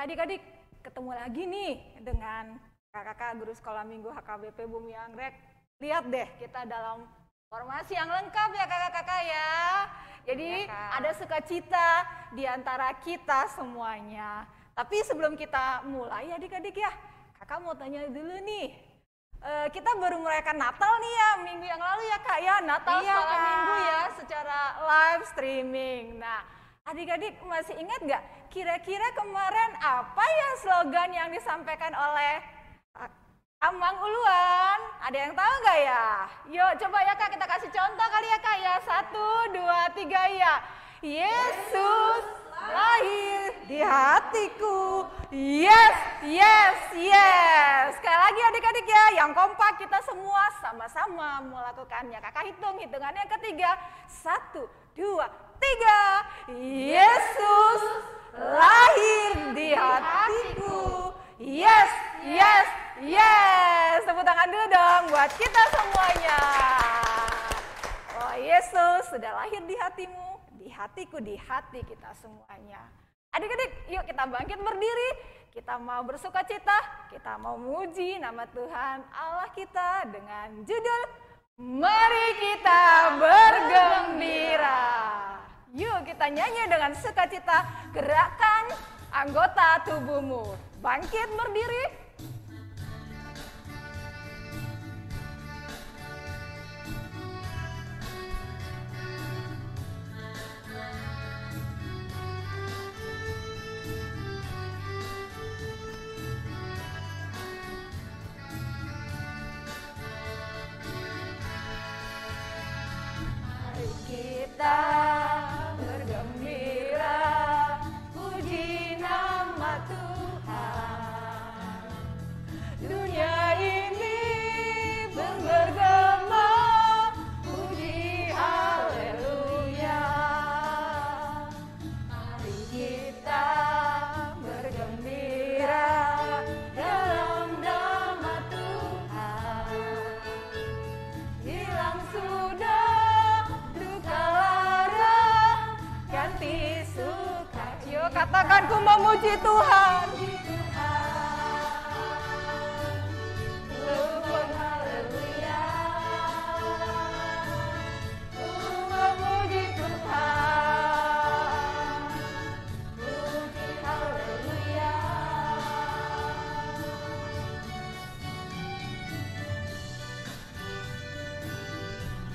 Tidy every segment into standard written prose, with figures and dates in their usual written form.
Ya adik-adik, ketemu lagi nih dengan kakak-kakak guru sekolah minggu HKBP Bumi Anggrek. Lihat deh, kita dalam formasi yang lengkap ya kakak-kakak ya. Jadi ya, ada sukacita di antara kita semuanya. Tapi sebelum kita mulai adik-adik ya, kakak mau tanya dulu nih. Kita baru merayakan Natal nih ya, minggu yang lalu ya kak ya. Natal sekolah minggu ya, secara live streaming. Nah, adik-adik masih ingat nggak kira-kira kemarin apa ya slogan yang disampaikan oleh Amang Uluan? Ada yang tahu nggak ya? Yuk coba ya kak, kita kasih contoh kali ya kak ya. 1, 2, 3 ya. Yesus lahir di hatiku. Yes, yes, yes. Sekali lagi adik-adik ya, yang kompak kita semua sama-sama melakukannya. Kakak hitung hitungannya yang ketiga. 1, 2, 3. Yesus lahir di hatiku. Yes, yes, yes. Tepuk tangan dulu dong buat kita semuanya. Oh, Yesus sudah lahir di hatimu, di hatiku, di hati kita semuanya. Adik-adik, yuk kita bangkit berdiri. Kita mau bersuka cita, kita mau memuji nama Tuhan Allah kita dengan judul Mari Kita Bergembira. Yuk kita nyanyi dengan sukacita, gerakan anggota tubuhmu. Bangkit berdiri. Mari kita bergembira, puji nama Tuhan. Dunia ini pun bergema, puji haleluya. Mari kita bergembira dalam nama Tuhan. Hilang sudah duka lara, ganti suka. Yuk katakan ku memuji Tuhan. Haleluya. Ku memuji Tuhan. Puji haleluya.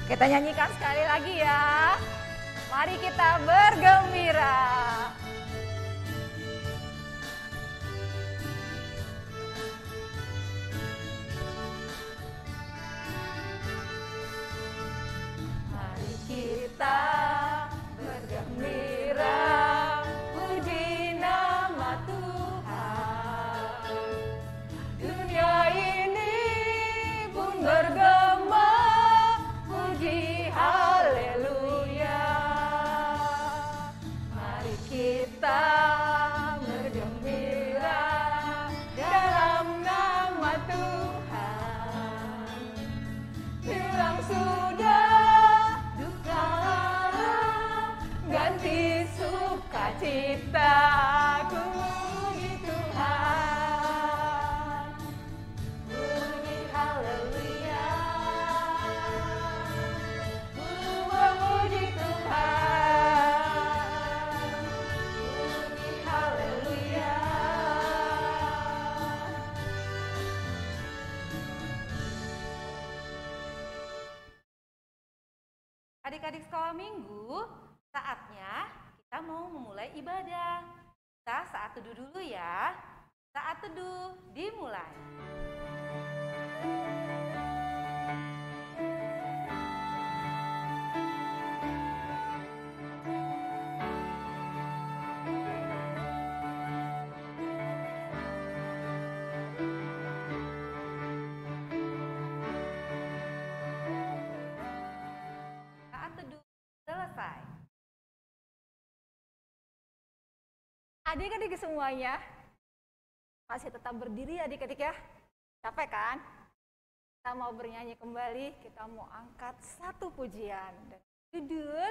Kita nyanyikan sekali lagi ya. Mari kita bergembira. Mari kita bergembira, puji nama Tuhan. Dunia ini pun bergema, puji haleluya. Mari kita bergembira dalam nama Tuhan. Hilang sudah duka lara, ganti sukacita. Ku puji Tuhan. Puji haleluya. Ku memuji Tuhan. Puji haleluya. Adik-adik sekolah minggu, saatnya kita mau memulai ibadah. Kita saat teduh dulu ya. Saat teduh dimulai. Saat teduh selesai. Adik-adik semuanya masih tetap berdiri adik-adik ya. Capek kan? Kita mau bernyanyi kembali, kita mau angkat satu pujian dengan judul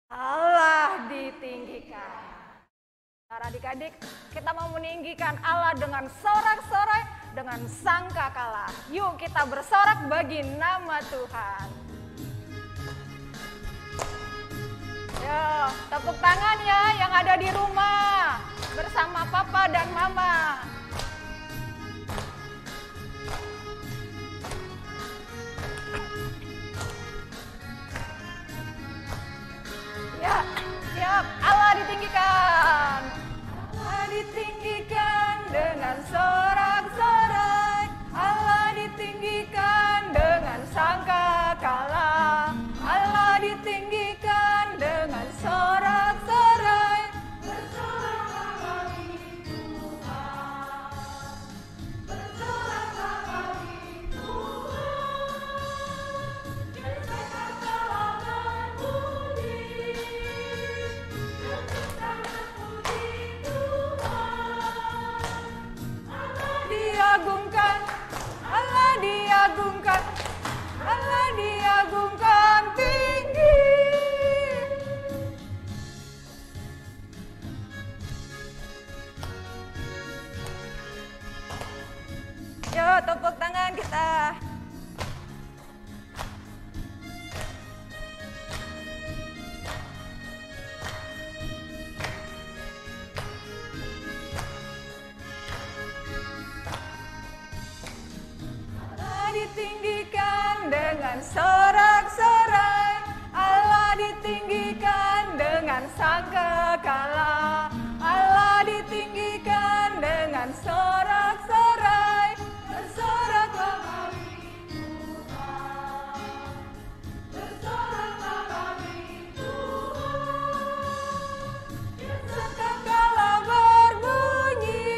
Allah ditinggikan. Saudara Adik-adik, kita mau meninggikan Allah dengan sorak-sorai, dengan sangkakala. Yuk kita bersorak bagi nama Tuhan. Yo, tepuk tangan ya yang ada di rumah bersama Papa dan Mama. Ya, siap. Allah ditinggikan. Allah ditinggikan dengan sorak-sorai. Allah ditinggikan dengan sangkakala. Allah ditinggikan dengan sorak-sorai. Bersoraklah bagi Tuhan. Bersoraklah bagi Tuhan. Dan sangkakala berbunyi. Dan sangat puji Tuhan. Allah diagungkan. Allah diagungkan. Allah diagungkan tinggi. Yo, tepuk tangan kita. Allah ditinggikan dengan sorak-sorai. Allah ditinggikan dengan sangkakala. Allah ditinggikan dengan sorak-sorai. Bersoraklah bagi Tuhan. Bersoraklah bagi Tuhan. Dan sangkakala berbunyi.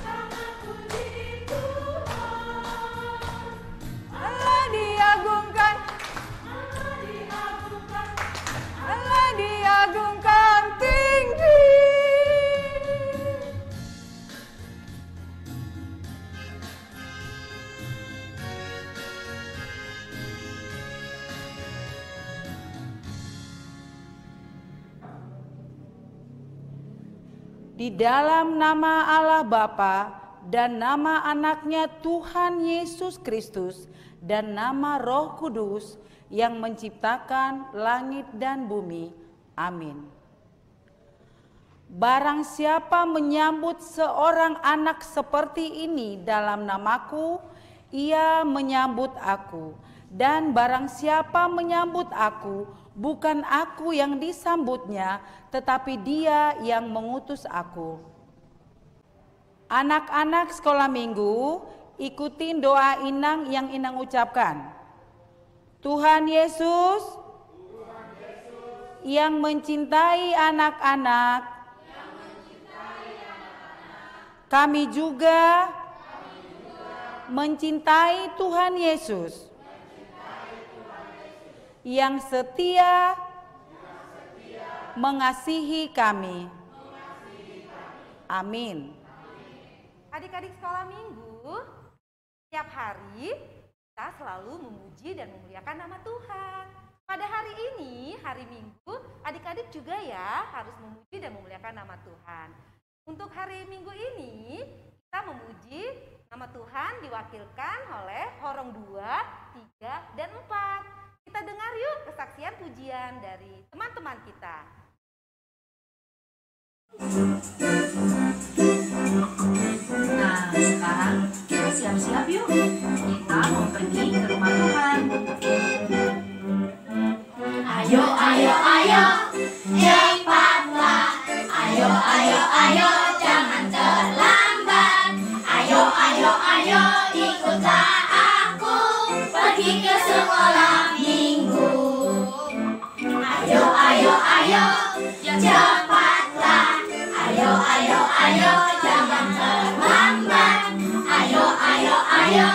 Sangat puji Tuhan. Allah diagungkan. Allah diagungkan. Allah diagungkan tinggi. Di dalam nama Allah Bapa dan nama anaknya Tuhan Yesus Kristus dan nama Roh Kudus yang menciptakan langit dan bumi. Amin. Barang siapa menyambut seorang anak seperti ini dalam namaku, ia menyambut aku. Dan barang siapa menyambut aku, bukan aku yang disambutnya, tetapi Dia yang mengutus aku. Anak-anak sekolah minggu, ikutin doa Inang yang Inang ucapkan. Tuhan Yesus, yang mencintai anak-anak, kami juga mencintai Tuhan Yesus. Yang setia mengasihi kami. Amin. Adik-adik sekolah minggu, setiap hari kita selalu memuji dan memuliakan nama Tuhan. Pada hari ini, hari Minggu, adik-adik juga ya harus memuji dan memuliakan nama Tuhan. Untuk hari Minggu ini, kita memuji nama Tuhan diwakilkan oleh horong 2, 3, dan 4. Kita dengar yuk kesaksian pujian dari teman-teman kita. Nah, sekarang kita siap-siap yuk. Kita mau pergi ke rumah Tuhan. Ayo, ayo, ayo, cepatlah. Ayo, ayo, ayo, jangan terlambat. Ayo, ayo, ayo, ikutlah aku pergi ke sekolah minggu. Ayo, ayo, ayo, cepatlah. Ayo, ayo, ayo, jangan terlambat. Ayo, ayo, ayo,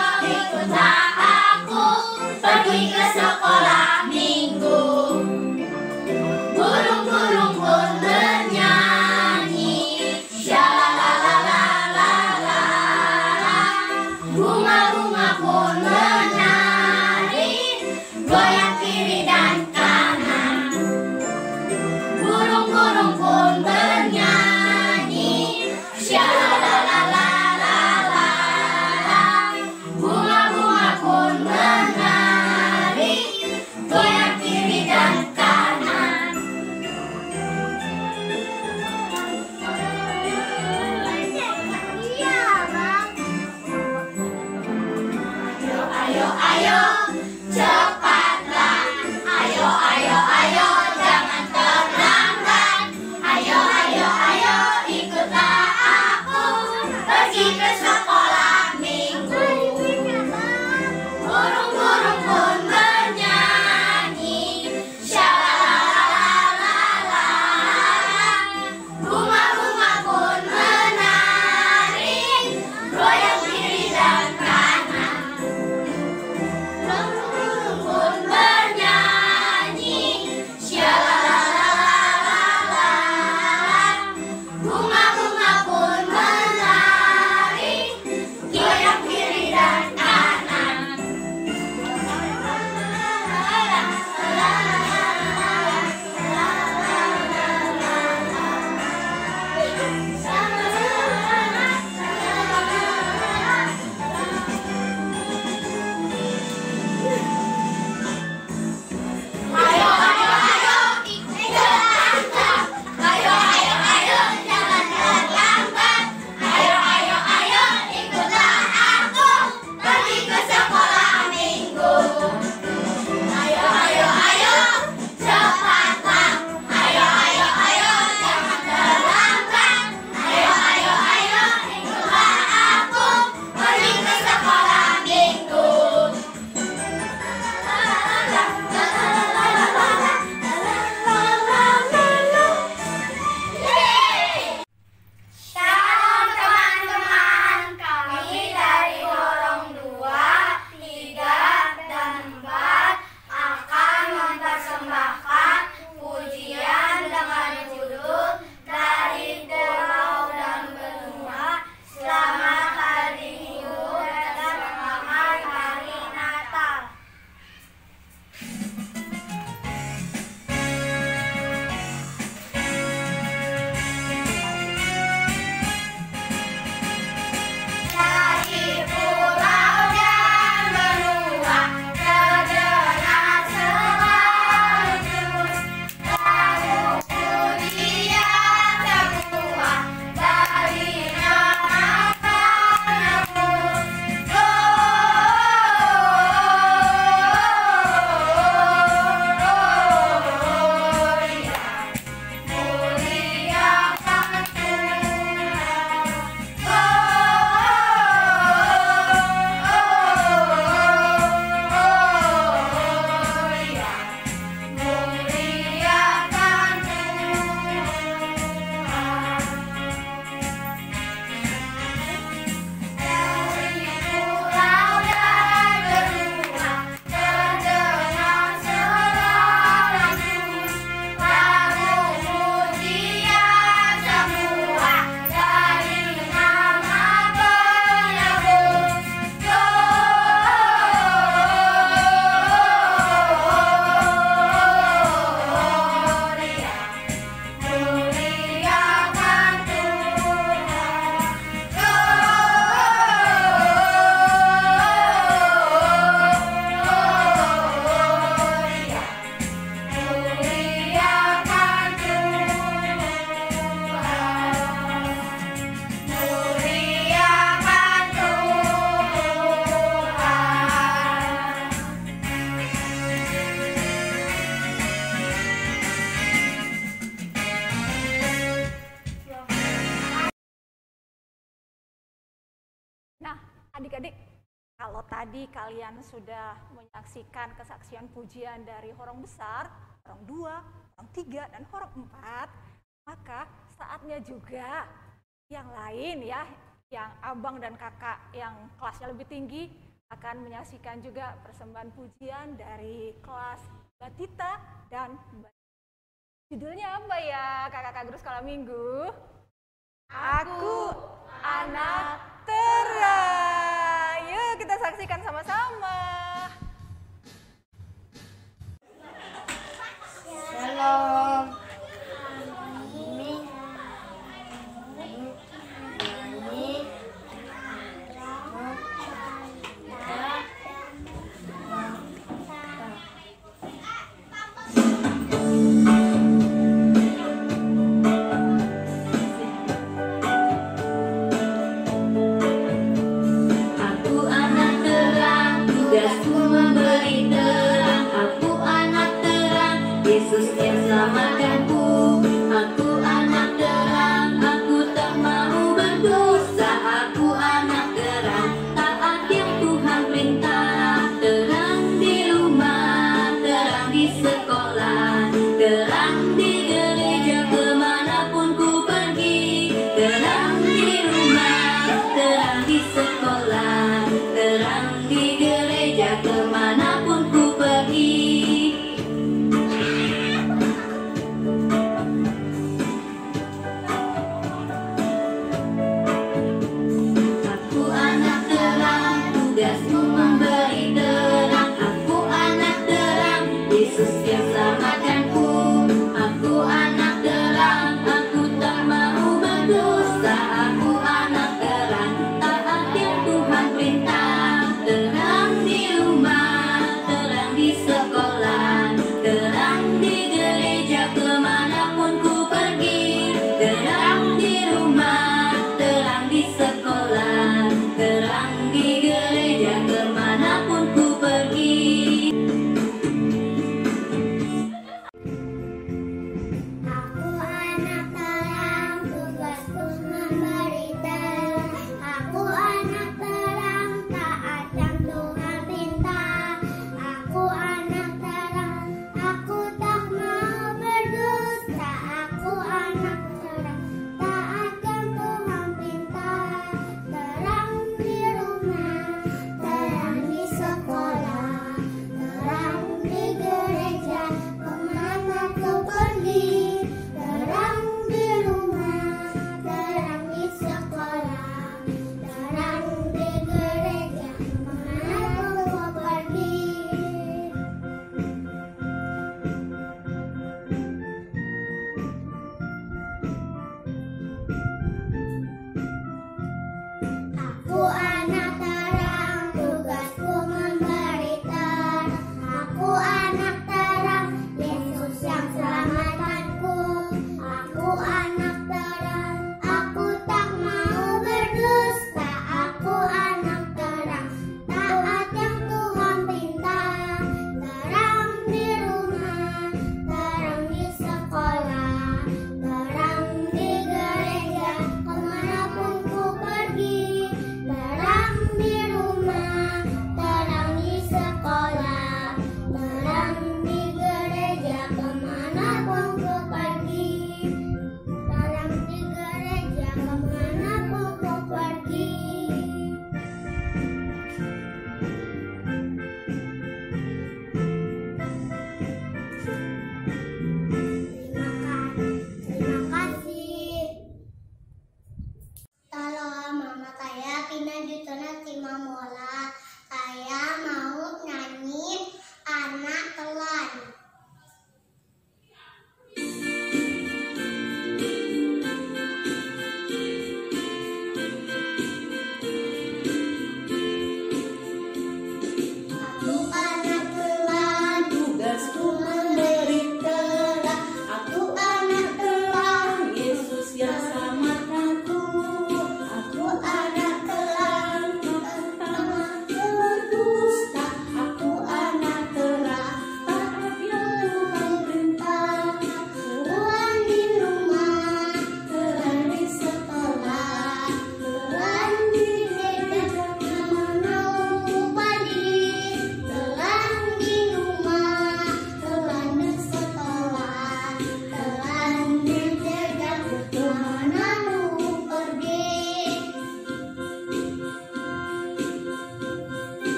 Nah, adik-adik, kalau tadi kalian sudah menyaksikan kesaksian pujian dari horong besar, horong 2, horong 3, dan horong 4, maka saatnya juga yang lain ya, yang abang dan kakak yang kelasnya lebih tinggi akan menyaksikan juga persembahan pujian dari kelas Batita dan Mbak. Judulnya apa ya kakak-kakak guru sekolah minggu? Aku anak terang. Yuk kita saksikan sama-sama. Shalom. Aku anak terang, tugasku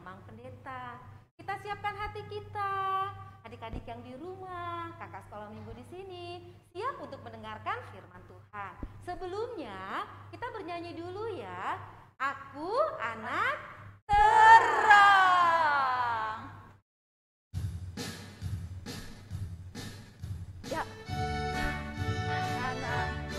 Amang Pendeta. Kita siapkan hati kita. Adik-adik yang di rumah, kakak sekolah minggu di sini, siap untuk mendengarkan firman Tuhan. Sebelumnya, kita bernyanyi dulu ya. Aku anak terang. Ya. Anak.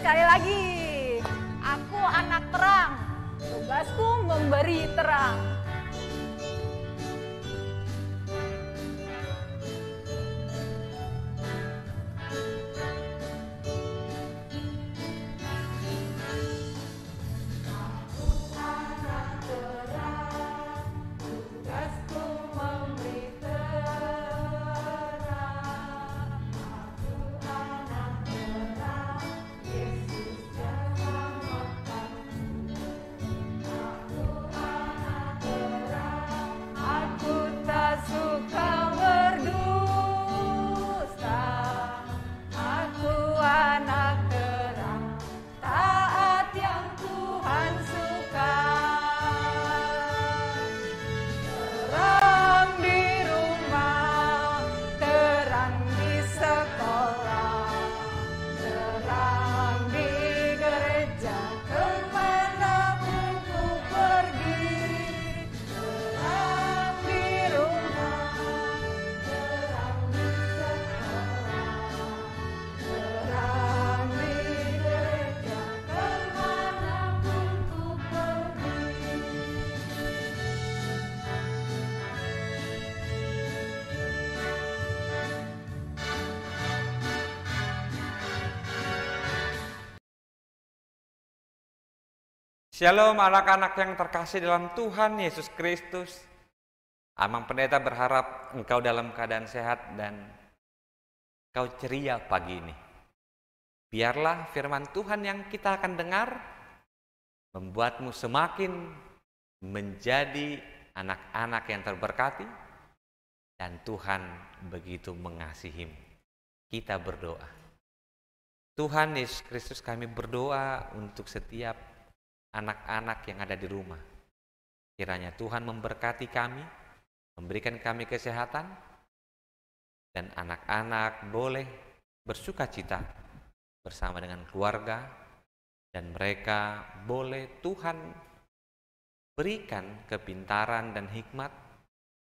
Sekali lagi, aku anak terang, tugasku memberi terang. Shalom anak-anak yang terkasih dalam Tuhan Yesus Kristus. Amang Pendeta berharap engkau dalam keadaan sehat dan engkau ceria pagi ini. Biarlah firman Tuhan yang kita akan dengar membuatmu semakin menjadi anak-anak yang terberkati dan Tuhan begitu mengasihimu. Kita berdoa. Tuhan Yesus Kristus, kami berdoa untuk setiap anak-anak yang ada di rumah. Kiranya Tuhan memberkati kami, memberikan kami kesehatan, dan anak-anak boleh bersukacita bersama dengan keluarga, dan mereka boleh Tuhan berikan kepintaran dan hikmat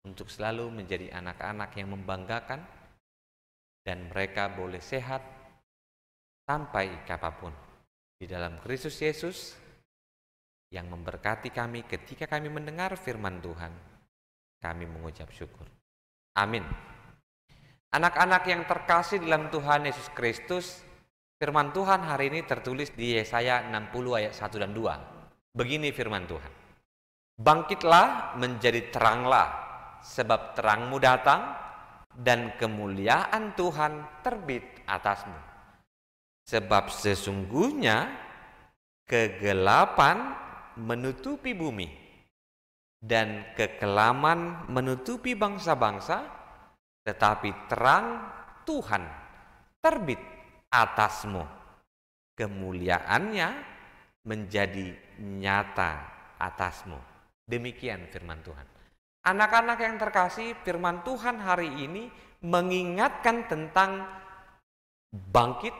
untuk selalu menjadi anak-anak yang membanggakan, dan mereka boleh sehat sampai kapanpun. Di dalam Kristus Yesus yang memberkati kami ketika kami mendengar firman Tuhan, kami mengucap syukur. Amin. Anak-anak yang terkasih dalam Tuhan Yesus Kristus, firman Tuhan hari ini tertulis di Yesaya 60 ayat 1 dan 2. Begini firman Tuhan. Bangkitlah menjadi teranglah, sebab terangmu datang dan kemuliaan Tuhan terbit atasmu. Sebab sesungguhnya kegelapan menutupi bumi dan kekelaman menutupi bangsa-bangsa, tetapi terang Tuhan terbit atasmu. Kemuliaannya menjadi nyata atasmu. Demikian firman Tuhan. Anak-anak yang terkasih, firman Tuhan hari ini mengingatkan tentang bangkit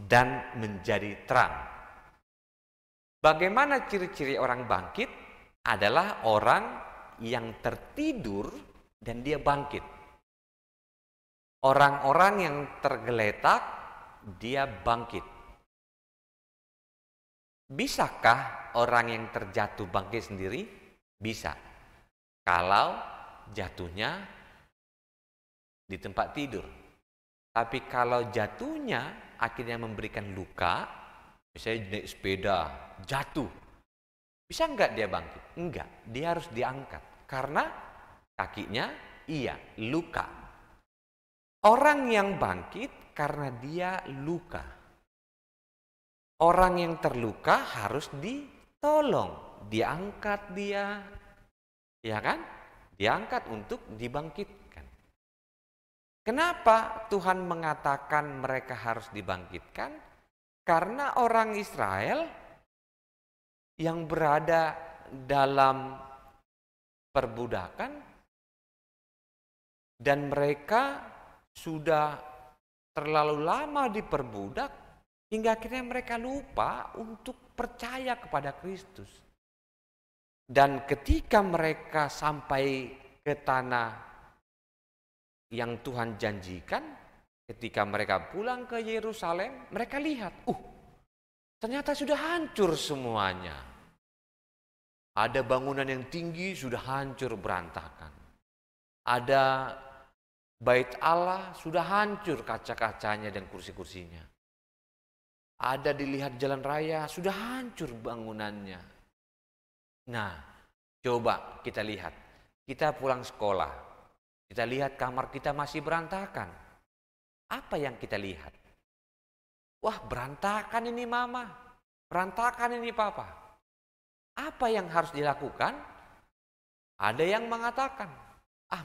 dan menjadi terang. Bagaimana ciri-ciri orang bangkit? Adalah orang yang tertidur dan dia bangkit. Orang-orang yang tergeletak, dia bangkit. Bisakah orang yang terjatuh bangkit sendiri? Bisa. Kalau jatuhnya di tempat tidur. Tapi kalau jatuhnya akhirnya memberikan luka, misalnya naik sepeda, jatuh. Bisa enggak dia bangkit? Enggak, dia harus diangkat. Karena kakinya luka. Orang yang bangkit karena dia luka. Orang yang terluka harus ditolong, diangkat dia, ya kan? Diangkat untuk dibangkitkan. Kenapa Tuhan mengatakan mereka harus dibangkitkan? Karena orang Israel yang berada dalam perbudakan dan mereka sudah terlalu lama diperbudak hingga akhirnya mereka lupa untuk percaya kepada Kristus. Dan ketika mereka sampai ke tanah yang Tuhan janjikan, ketika mereka pulang ke Yerusalem, mereka lihat, ternyata sudah hancur semuanya. Ada bangunan yang tinggi sudah hancur berantakan. Ada bait Allah sudah hancur kaca-kacanya dan kursi-kursinya. Ada dilihat jalan raya sudah hancur bangunannya. Nah, coba kita lihat. Kita pulang sekolah. Kita lihat kamar kita masih berantakan. Apa yang kita lihat? Wah, berantakan ini mama. Berantakan ini papa. Apa yang harus dilakukan? Ada yang mengatakan,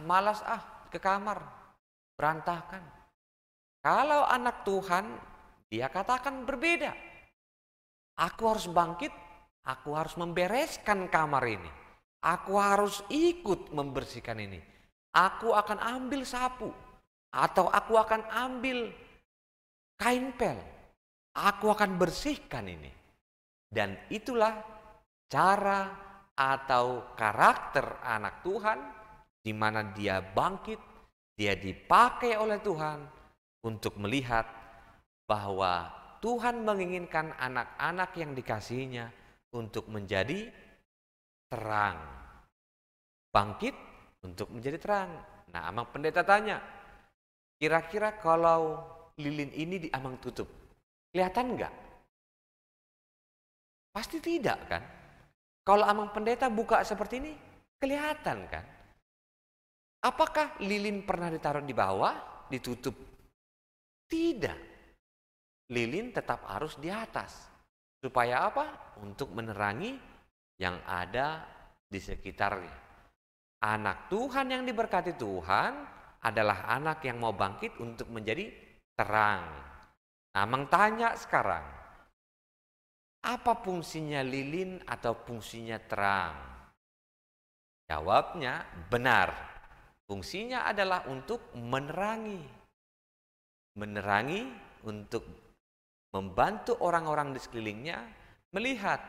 malas ke kamar. Berantakan. Kalau anak Tuhan, dia katakan berbeda. Aku harus bangkit, aku harus membereskan kamar ini. Aku harus ikut membersihkan ini. Aku akan ambil sapu. Atau aku akan ambil kain pel. Aku akan bersihkan ini. Dan itulah cara atau karakter anak Tuhan, di mana dia bangkit, dia dipakai oleh Tuhan untuk melihat bahwa Tuhan menginginkan anak-anak yang dikasihinya untuk menjadi terang. Bangkit untuk menjadi terang. Nah, Amang Pendeta tanya, kira-kira kalau lilin ini diamang tutup, kelihatan enggak? Pasti tidak kan? Kalau Amang Pendeta buka seperti ini, kelihatan kan? Apakah lilin pernah ditaruh di bawah, ditutup? Tidak. Lilin tetap harus di atas. Supaya apa? Untuk menerangi yang ada di sekitarnya. Anak Tuhan yang diberkati Tuhan adalah anak yang mau bangkit untuk menjadi terang. Nah, Amang tanya sekarang, apa fungsinya lilin atau fungsinya terang? Jawabnya benar. Fungsinya adalah untuk menerangi. Menerangi untuk membantu orang-orang di sekelilingnya melihat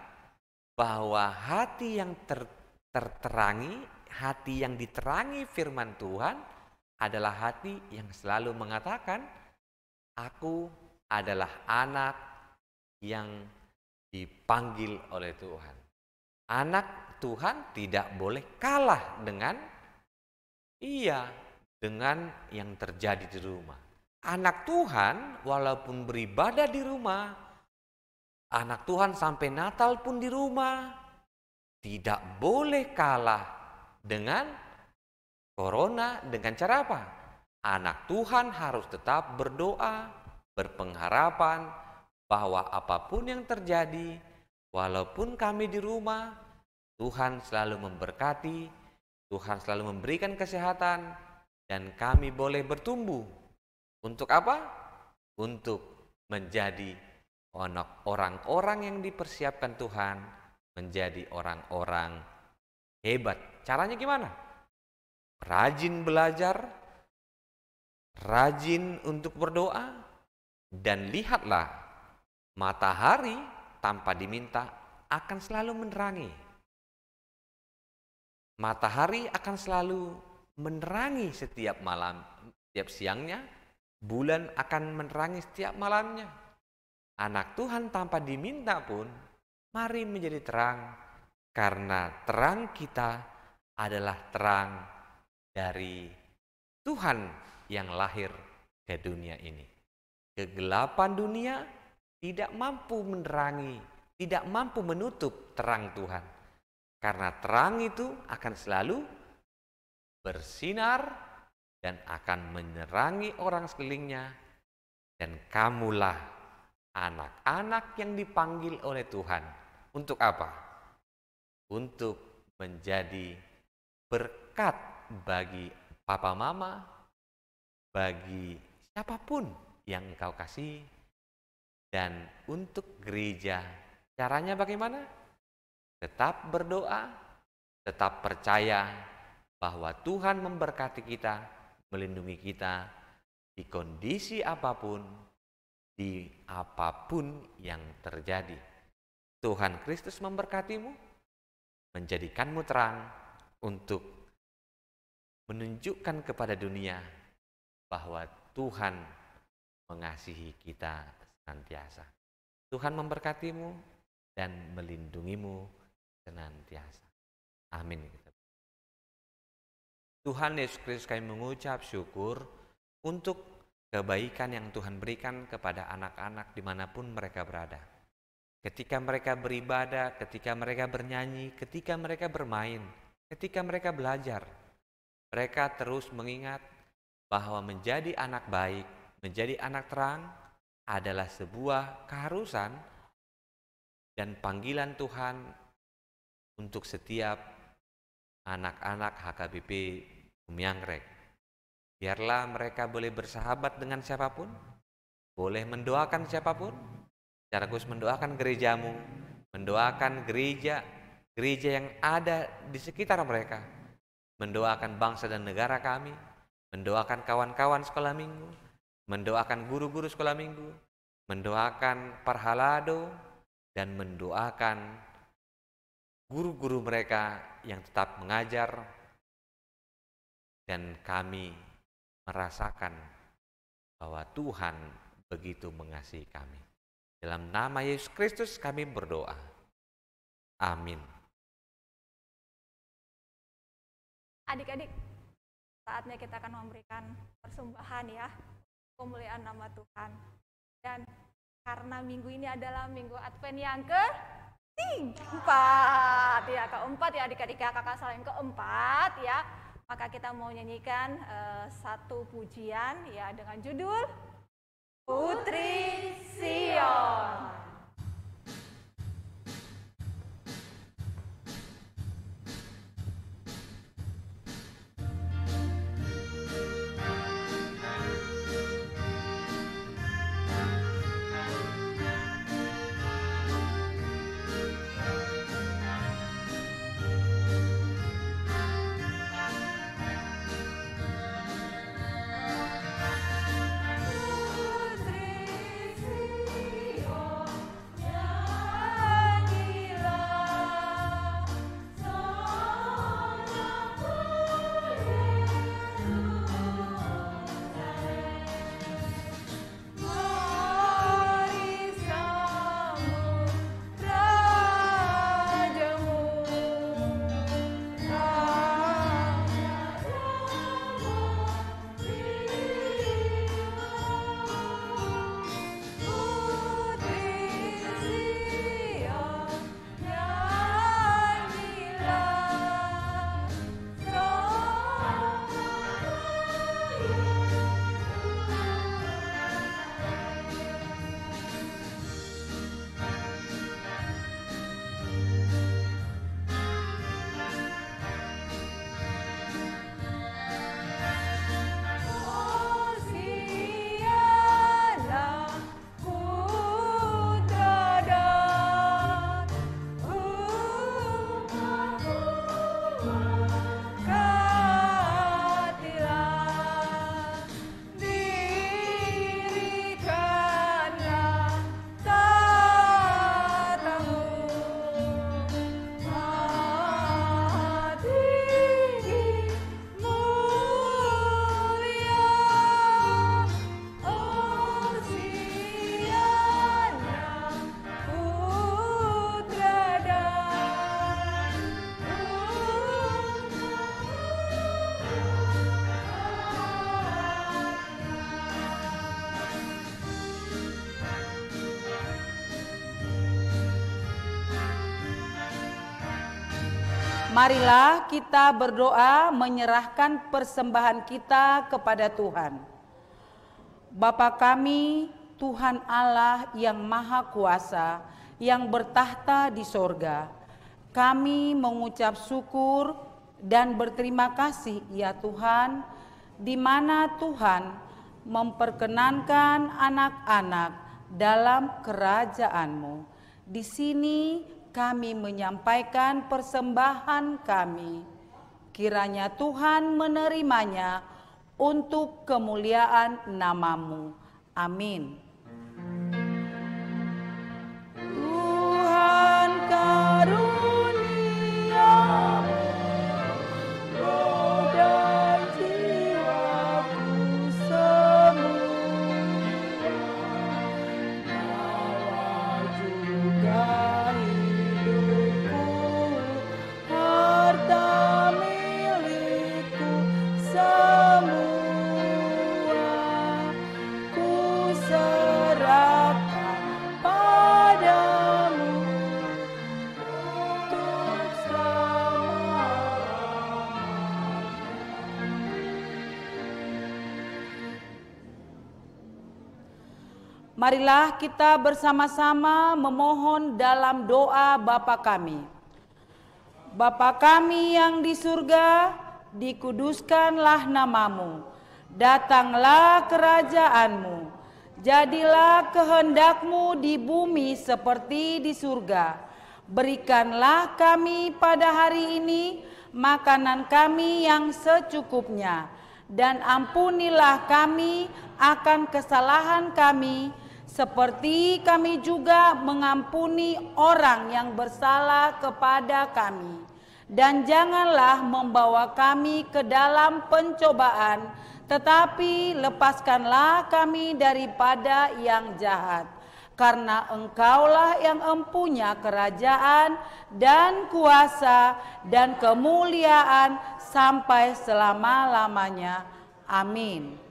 bahwa hati yang terterangi, hati yang diterangi firman Tuhan adalah hati yang selalu mengatakan, aku adalah anak yang dipanggil oleh Tuhan. Anak Tuhan tidak boleh kalah dengan yang terjadi di rumah. Anak Tuhan walaupun beribadah di rumah, anak Tuhan sampai Natal pun di rumah, tidak boleh kalah dengan corona. Dengan cara apa? Anak Tuhan harus tetap berdoa, berpengharapan bahwa apapun yang terjadi, walaupun kami di rumah, Tuhan selalu memberkati, Tuhan selalu memberikan kesehatan, dan kami boleh bertumbuh. Untuk apa? Untuk menjadi orang-orang yang dipersiapkan Tuhan menjadi orang-orang hebat. Caranya gimana? Rajin belajar, rajin untuk berdoa, dan lihatlah matahari tanpa diminta akan selalu menerangi. Matahari akan selalu menerangi setiap malam, setiap siangnya. Bulan akan menerangi setiap malamnya. Anak Tuhan tanpa diminta pun, mari menjadi terang. Karena terang kita adalah terang dari Tuhan yang lahir ke dunia ini. Kegelapan dunia tidak mampu menerangi, tidak mampu menutup terang Tuhan. Karena terang itu akan selalu bersinar dan akan menerangi orang sekelilingnya. Dan kamulah anak-anak yang dipanggil oleh Tuhan. Untuk apa? Untuk menjadi berkat bagi papa mama, bagi siapapun yang engkau kasih, dan untuk gereja. Caranya bagaimana? Tetap berdoa, tetap percaya bahwa Tuhan memberkati kita, melindungi kita di kondisi apapun, di apapun yang terjadi. Tuhan Kristus memberkatimu, menjadikanmu terang untuk menunjukkan kepada dunia bahwa Tuhan mengasihi kita senantiasa. Tuhan memberkatimu dan melindungimu senantiasa. Amin. Tuhan Yesus Kristus, kami mengucap syukur untuk kebaikan yang Tuhan berikan kepada anak-anak dimanapun mereka berada. Ketika mereka beribadah, ketika mereka bernyanyi, ketika mereka bermain, ketika mereka belajar, mereka terus mengingat bahwa menjadi anak baik, menjadi anak terang adalah sebuah keharusan dan panggilan Tuhan untuk setiap anak-anak HKBP Bumi Anggrek. Biarlah mereka boleh bersahabat dengan siapapun, boleh mendoakan siapapun, secara khusus mendoakan gerejamu, mendoakan gereja yang ada di sekitar mereka, mendoakan bangsa dan negara kami, mendoakan kawan-kawan sekolah minggu, mendoakan guru-guru sekolah minggu, mendoakan parhalado, dan mendoakan guru-guru mereka yang tetap mengajar. Dan kami merasakan bahwa Tuhan begitu mengasihi kami. Dalam nama Yesus Kristus kami berdoa. Amin. Adik-adik, saatnya kita akan memberikan persembahan ya, pemuliaan nama Tuhan. Dan karena minggu ini adalah minggu Advent yang keempat ya adik-adik, kakak salah yang keempat ya. Maka kita mau nyanyikan satu pujian ya dengan judul Putri Sion. Putri Sion. Marilah kita berdoa menyerahkan persembahan kita kepada Tuhan. Bapa kami, Tuhan Allah yang Maha Kuasa, yang bertahta di sorga, kami mengucap syukur dan berterima kasih ya Tuhan, di mana Tuhan memperkenankan anak-anak dalam kerajaan-Mu. Di sini kami menyampaikan persembahan kami. Kiranya Tuhan menerimanya untuk kemuliaan nama-Mu. Amin. Tuhan karuniamu roda jiwaku semua, nyawa juga hidupku, harta milikku semua, ku serahkan padamu untuk selama-lamanya. Marilah kita bersama-sama memohon dalam doa Bapa kami. Bapa kami yang di surga, dikuduskanlah nama-Mu. Datanglah kerajaan-Mu. Jadilah kehendak-Mu di bumi seperti di surga. Berikanlah kami pada hari ini makanan kami yang secukupnya. Dan ampunilah kami akan kesalahan kami, seperti kami juga mengampuni orang yang bersalah kepada kami. Dan janganlah membawa kami ke dalam pencobaan, tetapi lepaskanlah kami daripada yang jahat. Karena Engkaulah yang empunya kerajaan dan kuasa dan kemuliaan sampai selama-lamanya. Amin.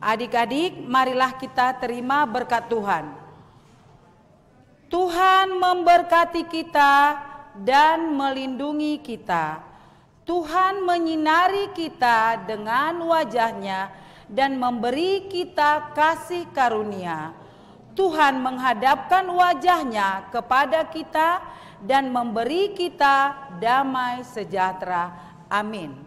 Adik-adik, marilah kita terima berkat Tuhan. Tuhan memberkati kita dan melindungi kita. Tuhan menyinari kita dengan wajah-Nya dan memberi kita kasih karunia. Tuhan menghadapkan wajah-Nya kepada kita dan memberi kita damai sejahtera. Amin.